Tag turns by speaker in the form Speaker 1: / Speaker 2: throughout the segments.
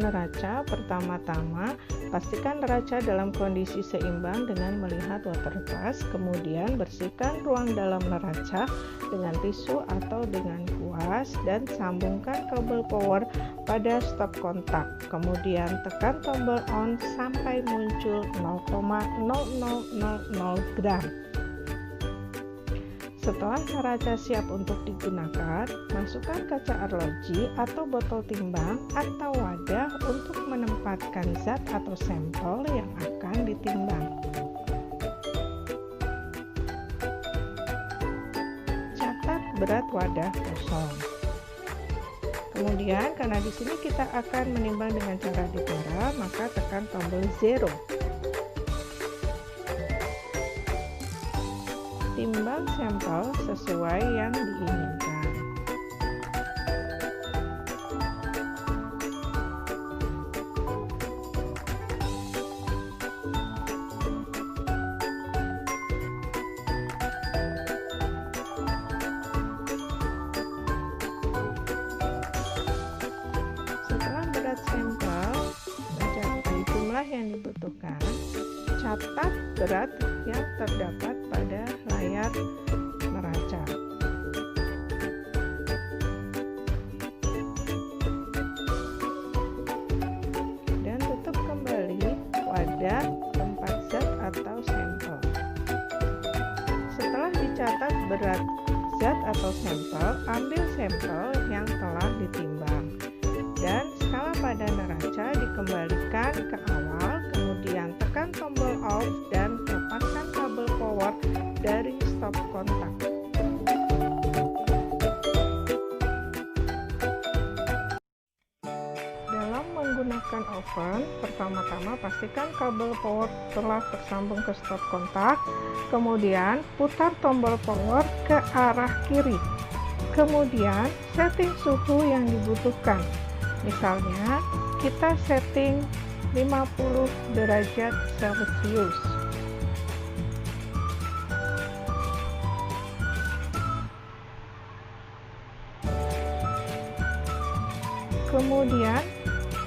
Speaker 1: neraca, pertama-tama pastikan neraca dalam kondisi seimbang dengan melihat water gas. Kemudian bersihkan ruang dalam neraca dengan tisu atau dengan kuas dan sambungkan kabel power pada stop kontak. Kemudian tekan tombol on sampai muncul 0,0000 gram. Setelah neraca siap untuk digunakan, masukkan kaca arloji atau botol timbang atau wadah untuk menempatkan zat atau sampel yang akan ditimbang. Catat berat wadah kosong. Kemudian karena di sini kita akan menimbang dengan cara ditara, maka tekan tombol 0. Timbang sampel sesuai yang diinginkan. Setelah berat sampel mencapai jumlah yang dibutuhkan, catat berat yang terdapat pada layar neraca. Dan tutup kembali wadah tempat zat atau sampel. Setelah dicatat berat zat atau sampel, ambil sampel yang telah ditimbang. Dan skala pada neraca dikembalikan ke awal, kemudian tekan tombol off dan lepaskan kabel power dari stop kontak. Dalam menggunakan oven, pertama-tama pastikan kabel power telah tersambung ke stop kontak, kemudian putar tombol power ke arah kiri. Kemudian setting suhu yang dibutuhkan. Misalnya, kita setting 50 derajat Celcius. Kemudian,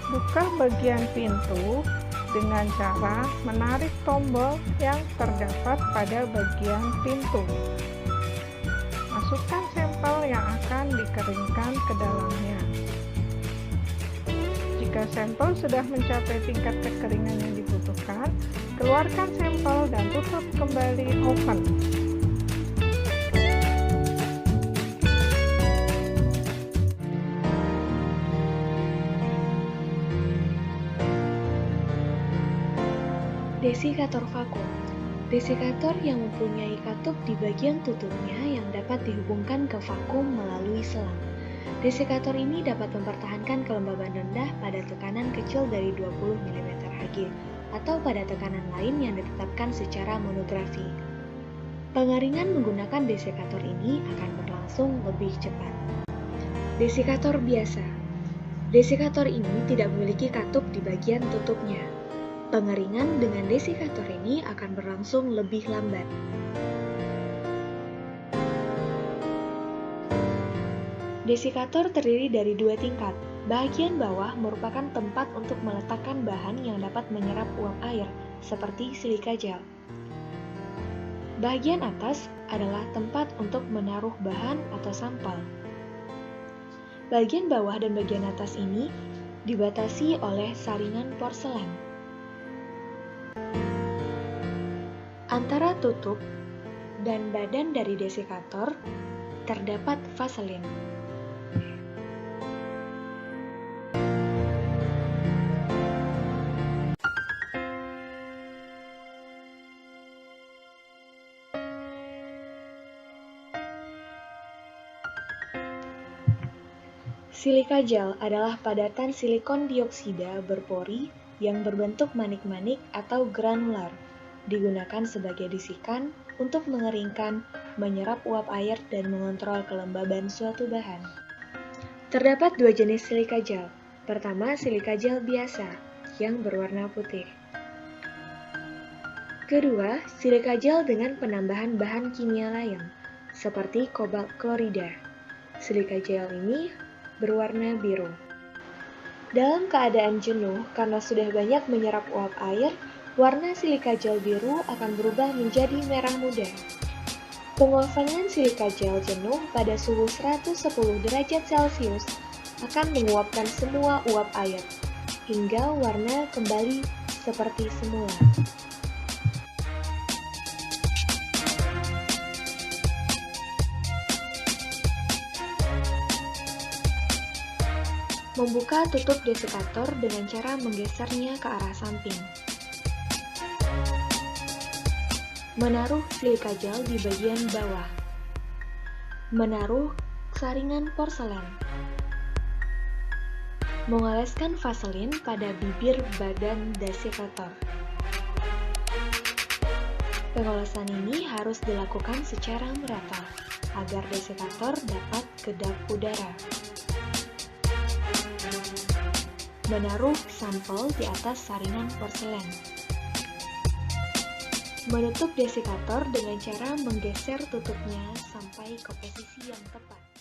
Speaker 1: buka bagian pintu dengan cara menarik tombol yang terdapat pada bagian pintu. Masukkan sampel yang akan dikeringkan ke dalamnya. Jika sampel sudah mencapai tingkat kekeringan yang dibutuhkan, keluarkan sampel dan tutup kembali oven.
Speaker 2: Desikator vakum. Desikator yang mempunyai katup di bagian tutupnya yang dapat dihubungkan ke vakum melalui selang. Desikator ini dapat mempertahankan kelembaban rendah pada tekanan kecil dari 20 mm Hg atau pada tekanan lain yang ditetapkan secara monografi. Pengeringan menggunakan desikator ini akan berlangsung lebih cepat. Desikator biasa. Desikator ini tidak memiliki katup di bagian tutupnya. Pengeringan dengan desikator ini akan berlangsung lebih lambat. Desikator terdiri dari dua tingkat. Bagian bawah merupakan tempat untuk meletakkan bahan yang dapat menyerap uap air, seperti silika gel. Bagian atas adalah tempat untuk menaruh bahan atau sampel. Bagian bawah dan bagian atas ini dibatasi oleh saringan porselen. Antara tutup dan badan dari desikator terdapat vaselin. Silika gel adalah padatan silikon dioksida berpori yang berbentuk manik-manik atau granular, digunakan sebagai bisikan untuk mengeringkan, menyerap uap air, dan mengontrol kelembaban suatu bahan. Terdapat dua jenis silika gel. Pertama, silika gel biasa, yang berwarna putih. Kedua, silika gel dengan penambahan bahan kimia lain, seperti kobalt klorida. Silika gel ini berwarna biru. Dalam keadaan jenuh karena sudah banyak menyerap uap air, warna silika gel biru akan berubah menjadi merah muda. Penguapan silika gel jenuh pada suhu 110 derajat Celcius akan menguapkan semua uap air, hingga warna kembali seperti semula. Membuka tutup desikator dengan cara menggesernya ke arah samping. Menaruh silika gel di bagian bawah. Menaruh saringan porselen. Mengoleskan vaselin pada bibir badan desikator. Pengolesan ini harus dilakukan secara merata agar desikator dapat kedap udara. Menaruh sampel di atas saringan porselen. Menutup desikator dengan cara menggeser tutupnya sampai ke posisi yang tepat.